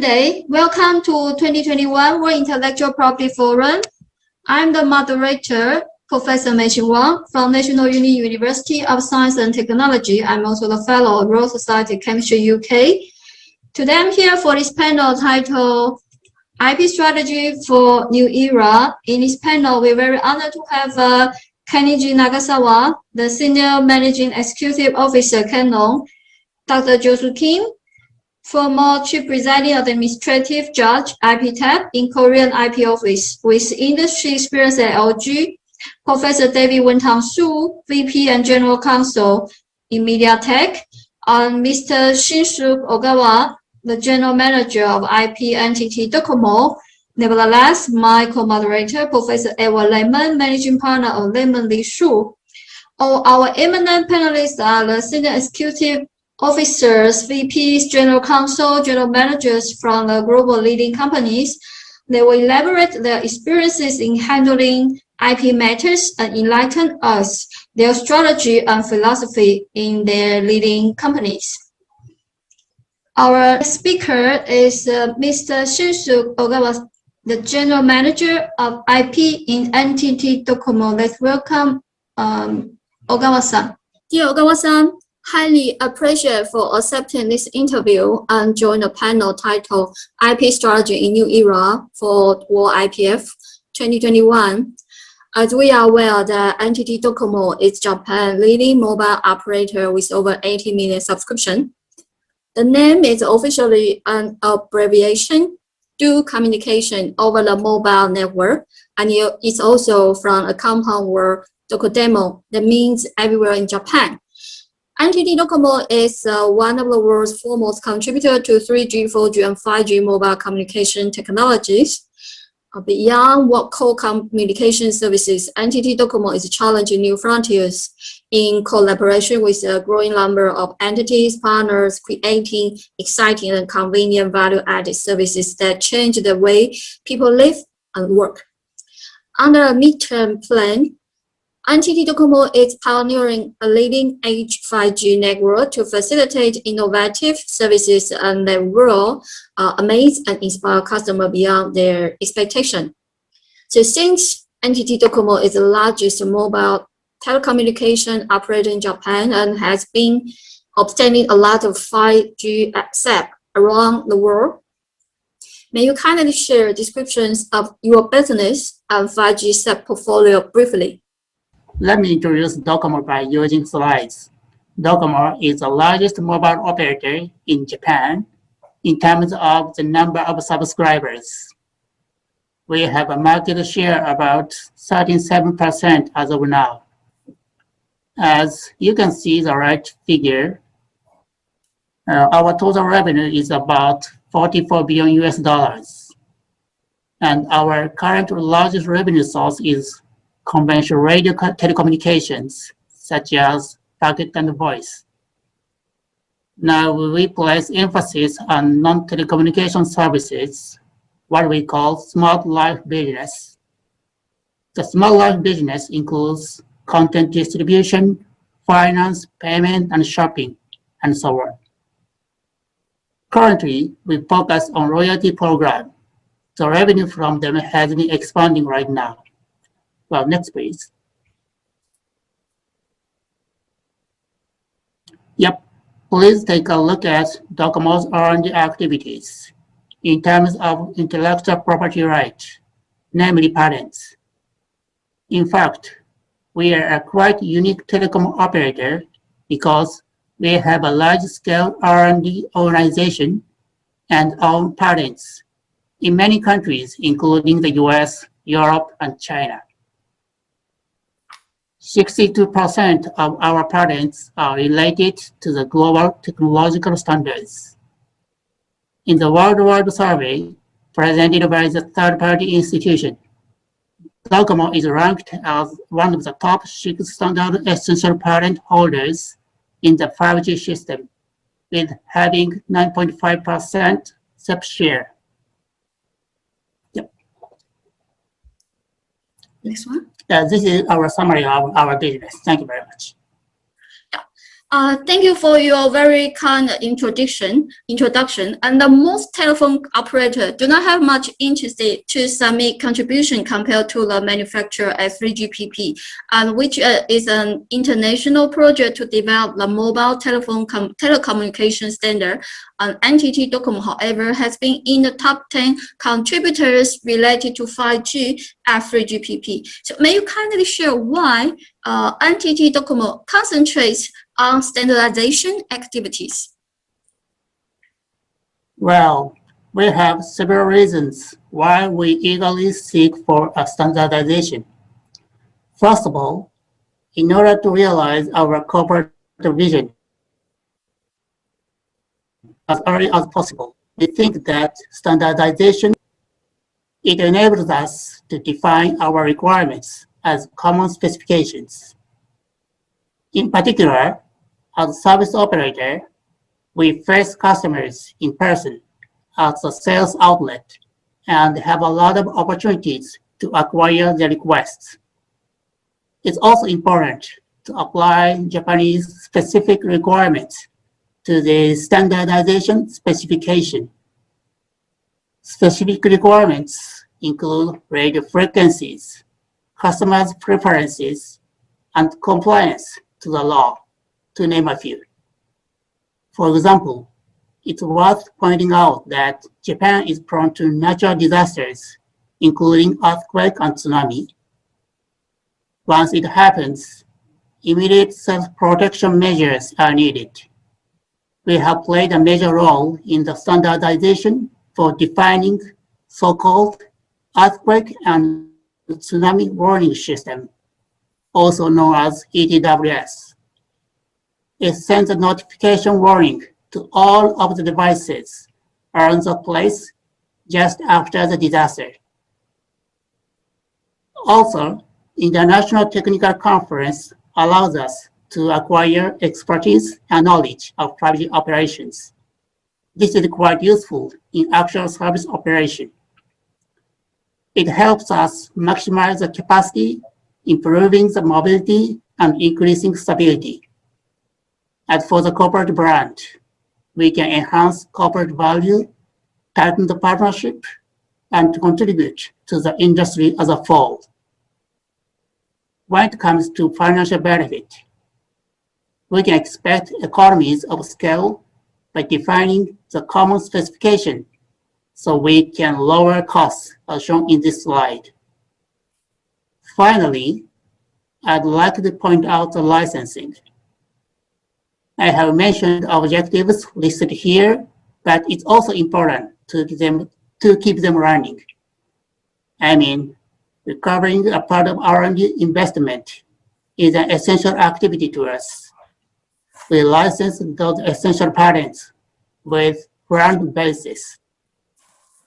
day. Welcome to 2021 World Intellectual Property Forum. I'm the moderator, Professor Mei-Hsin Wang from National University of Science and Technology. I'm also the fellow of Royal Society of Chemistry UK. Today I'm here for this panel titled IP Strategy for New Era. In this panel, we're very honored to have Keniji Nagasawa, the Senior Managing Executive Officer, Canon, Dr. Josu Kim, former Chief Presiding Administrative Judge, IPTAP in Korean IP Office, with industry experience at LG, Professor David Wentang Su, VP and General Counsel in MediaTek, and Mr. Shinsuke Ogawa, the General Manager of IP NTT DOCOMO. Nevertheless, my co-moderator, Professor Edward Lemon, Managing Partner of Lemon Li Shu. All our eminent panelists are the Senior Executive Officers, VPs, General Counsel, General Managers from the global leading companies. They will elaborate their experiences in handling IP matters and enlighten us their strategy and philosophy in their leading companies. Our speaker is Mr. Shinsuke Ogawa, the General Manager of IP in NTT DOCOMO. Let's welcome Ogawa-san. Dear Ogawa-san, highly appreciate for accepting this interview and join the panel titled IP Strategy in New Era for World IPF 2021. As we are aware that NTT DOCOMO is Japan's leading mobile operator with over 80 million subscriptions. The name is officially an abbreviation, do communication over the mobile network, and it's also from a compound word, Dokodemo, that means everywhere in Japan. NTT DOCOMO is one of the world's foremost contributors to 3G, 4G, and 5G mobile communication technologies. Beyond what core communication services, NTT DOCOMO is challenging new frontiers in collaboration with a growing number of entities, partners, creating exciting and convenient value-added services that change the way people live and work. Under a midterm plan, NTT DOCOMO is pioneering a leading-edge 5G network to facilitate innovative services and that will amaze and inspire customers beyond their expectation. So since NTT DOCOMO is the largest mobile telecommunication operator in Japan and has been obtaining a lot of 5G access around the world, may you kindly share descriptions of your business and 5G set portfolio briefly? Let me introduce DOCOMO by using slides. DOCOMO is the largest mobile operator in Japan in terms of the number of subscribers. We have a market share about 37% as of now. As you can see the right figure, our total revenue is about $44 billion. And our current largest revenue source is conventional radio telecommunications, such as packet and voice. Now we place emphasis on non-telecommunication services, what we call smart life business. The smart life business includes content distribution, finance, payment, and shopping, and so on. Currently, we focus on royalty program. The revenue from them has been expanding right now. Well, next please. Yep, please take a look at DOCOMO's R&D activities in terms of intellectual property rights, namely patents. In fact, we are a quite unique telecom operator because we have a large-scale R&D organization and own patents in many countries, including the US, Europe, and China. 62% of our patents are related to the global technological standards. In the worldwide survey presented by the third-party institution, DOCOMO is ranked as one of the top 6 standard essential patent holders in the 5G system, with having 9.5% sub-share. Yep. Next one. This is our summary of our business. Thank you very much. Thank you for your very kind introduction. And the most telephone operators do not have much interest to submit contribution compared to the manufacturer at 3GPP, and which is an international project to develop the mobile telecommunication standard. And NTT DOCOMO, however, has been in the top 10 contributors related to 5G at 3GPP. So may you kindly share why NTT DOCOMO concentrates on standardization activities? Well, we have several reasons why we eagerly seek for a standardization. First of all, in order to realize our corporate vision as early as possible, we think that standardization, it enables us to define our requirements as common specifications. In particular, as a service operator, we face customers in person at the sales outlet and have a lot of opportunities to acquire their requests. It's also important to apply Japanese specific requirements to the standardization specification. Specific requirements include radio frequencies, customers' preferences, and compliance to the law, to name a few. For example, it's worth pointing out that Japan is prone to natural disasters, including earthquake and tsunami. Once it happens, immediate self-protection measures are needed. We have played a major role in the standardization for defining so-called earthquake and tsunami warning system, also known as ETWS. It sends a notification warning to all of the devices on the place just after the disaster. Also, International Technical Conference allows us to acquire expertise and knowledge of 5G operations. This is quite useful in actual service operation. It helps us maximize the capacity, improving the mobility, and increasing stability. As for the corporate brand, we can enhance corporate value, tighten the partnership, and contribute to the industry as a whole. When it comes to financial benefit, we can expect economies of scale by defining the common specification so we can lower costs as shown in this slide. Finally, I'd like to point out the licensing. I have mentioned objectives listed here, but it's also important to keep them running. I mean, recovering a part of R&D investment is an essential activity to us. We license those essential patents with grant basis.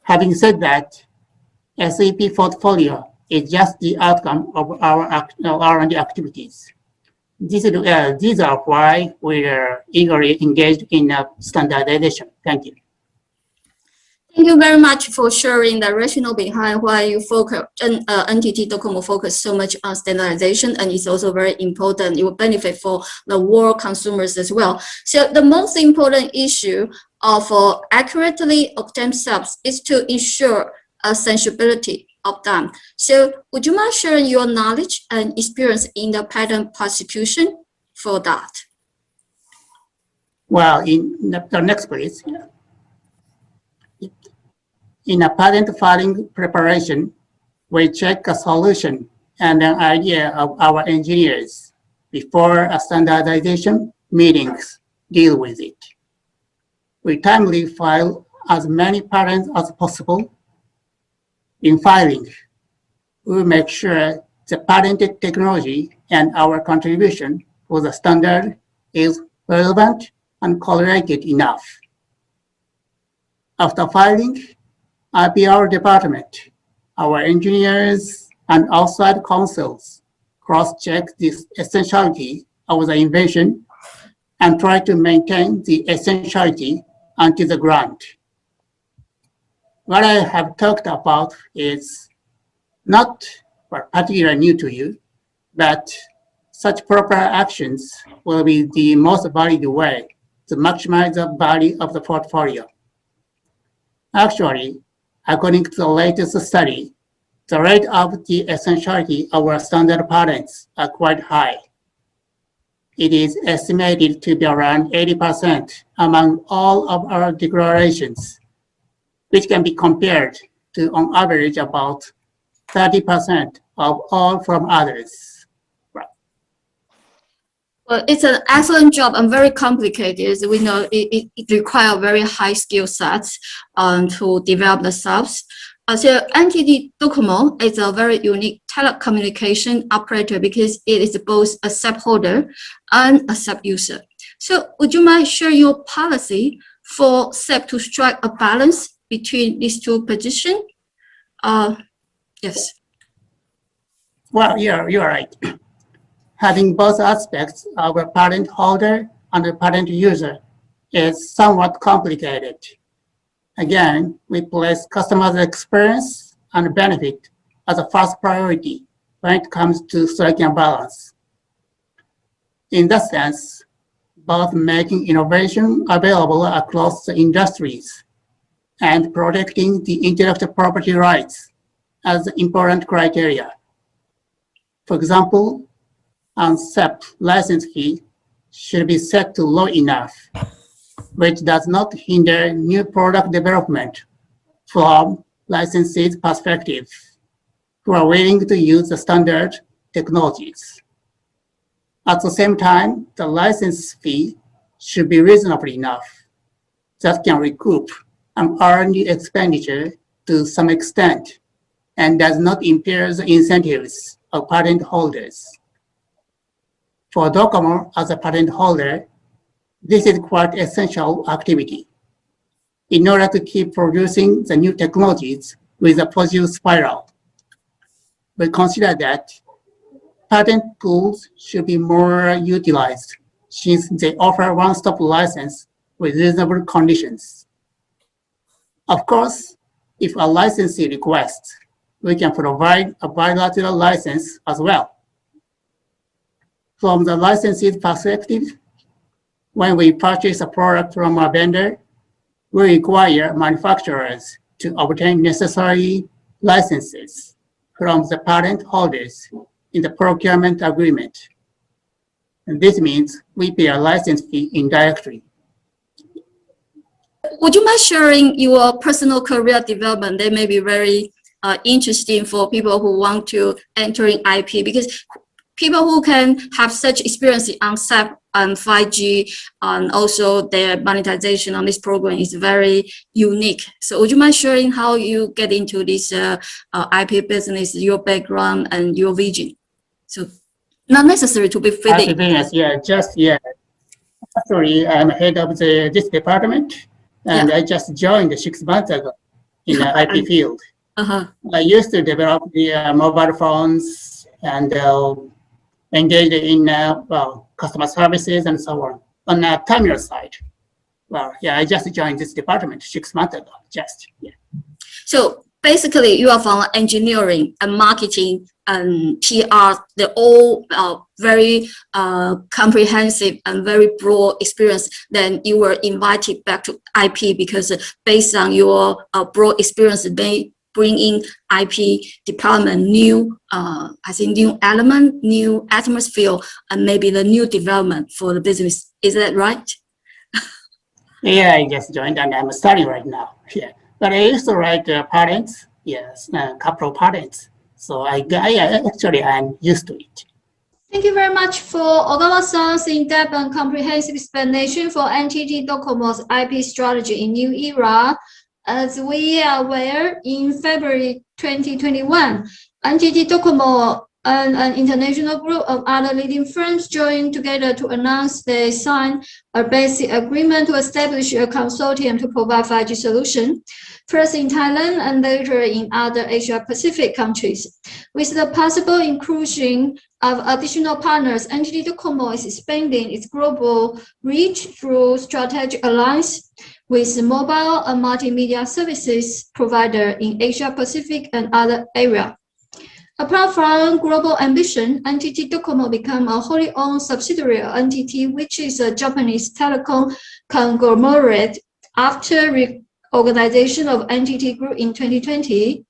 Having said that, SAP portfolio is just the outcome of our R&D activities. These are why we are eagerly engaged in standardization. Thank you. Thank you very much for sharing the rationale behind why you focus NTT DOCOMO focus so much on standardization, and it's also very important. It will benefit for the world consumers as well. So the most important issue of accurately obtained subs is to ensure a sensibility of them. So would you mind sharing your knowledge and experience in the patent prosecution for that? Well, in the next please. In a patent filing preparation, we check a solution and an idea of our engineers before a standardization meetings deal with it. We timely file as many patents as possible. In filing, we make sure the patented technology and our contribution for the standard is relevant and correlated enough. After filing, IPR department, our engineers and outside counsels cross-check the essentiality of the invention and try to maintain the essentiality until the grant. What I have talked about is not particularly new to you, but Such proper actions will be the most valid way to maximize the value of the portfolio. Actually, according to the latest study, the rate of the essentiality of our standard patents are quite high. It is estimated to be around 80% among all of our declarations, which can be compared to, on average, about 30% of all from others. Right. Well, it's an excellent job and very complicated. We know it requires very high skill sets to develop the subs. So NTT DOCOMO is a very unique telecommunication operator because it is both a sub holder and a sub user. So would you mind share your policy for SEP to strike a balance between these two positions? Yes. Well, you're right. Having both aspects of a patent holder and a patent user is somewhat complicated. Again, we place customer experience and benefit as a first priority when it comes to striking a balance. In that sense, both making innovation available across the industries and protecting the intellectual property rights as important criteria. For example, a SEP license fee should be set to low enough, which does not hinder new product development from licensees' perspective, who are willing to use the standard technologies. At the same time, the license fee should be reasonable enough that can recoup an R&D expenditure to some extent and does not impair the incentives of patent holders. For DOCOMO as a patent holder, this is quite essential activity in order to keep producing the new technologies with a positive spiral. We consider that patent pools should be more utilized since they offer one-stop license with reasonable conditions. Of course, if a licensee requests, we can provide a bilateral license as well. From the licensee's perspective, when we purchase a product from a vendor, we require manufacturers to obtain necessary licenses from the patent holders in the procurement agreement. And this means we pay a license fee indirectly. Would you mind sharing your personal career development? That may be very interesting for people who want to enter in IP, because people who can have such experience on SEP and 5G and also their monetization on this program is very unique. So would you mind sharing how you get into this IP business, your background and your vision? So not necessary to be fitting. IP business, Actually, I'm head of this department, and I just joined 6 months ago in the IP field. I used to develop the mobile phones and engaged in customer services and so on the terminal side. I just joined this department 6 months ago, So basically, you are from engineering and marketing and PR, the all very comprehensive and very broad experience. Then you were invited back to IP because based on your broad experience, they bring in IP department, new, new element, new atmosphere, and maybe the new development for the business. Is that right? I just joined and I'm studying right now. But I used to write patents, a couple of patents. So I'm used to it. Thank you very much for Ogawa-san's in-depth and comprehensive explanation for NTT DOCOMO's IP strategy in new era. As we are aware, in February 2021, NTT DOCOMO and an international group of other leading firms joined together to announce they signed a basic agreement to establish a consortium to provide 5G solution, first in Thailand and later in other Asia-Pacific countries. With the possible inclusion of additional partners, NTT DOCOMO is expanding its global reach through strategic alliance with mobile and multimedia services provider in Asia-Pacific and other areas. Apart from global ambition, NTT DOCOMO became a wholly owned subsidiary of NTT, which is a Japanese telecom conglomerate after reorganization of NTT Group in 2020.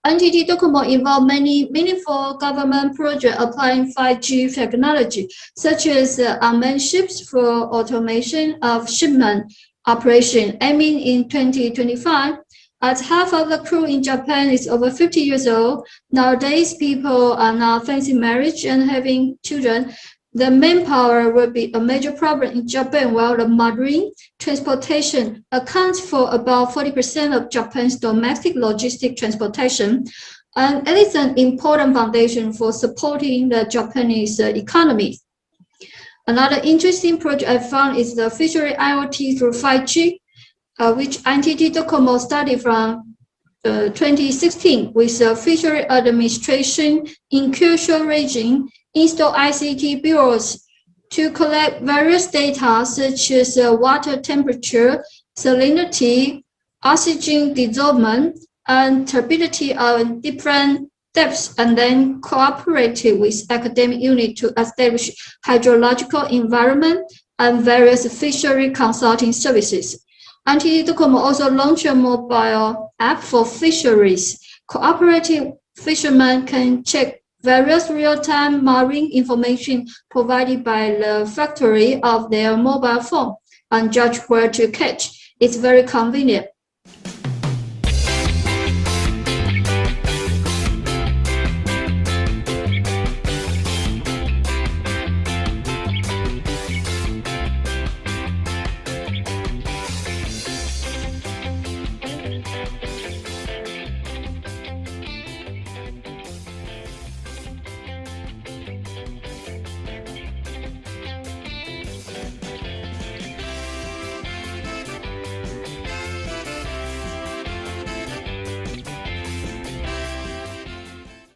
NTT DOCOMO involved many meaningful government projects applying 5G technology, such as unmanned ships for automation of shipment operation, aiming in 2025. As half of the crew in Japan is over 50 years old, nowadays people are now facing marriage and having children. The manpower will be a major problem in Japan, while the marine transportation accounts for about 40% of Japan's domestic logistic transportation, and it is an important foundation for supporting the Japanese economy. Another interesting project I found is the fishery IoT through 5G, which NTT DOCOMO started from 2016 with the Fishery Administration in crucial region, install ICT bureaus to collect various data such as water temperature, salinity, oxygen dissolvent, and turbidity of different depths, and then cooperated with academic unit to establish hydrological environment and various fishery consulting services. NTT DOCOMO also launched a mobile app for fisheries. Cooperative fishermen can check various real-time marine information provided by the factory of their mobile phone and judge where to catch. It's very convenient.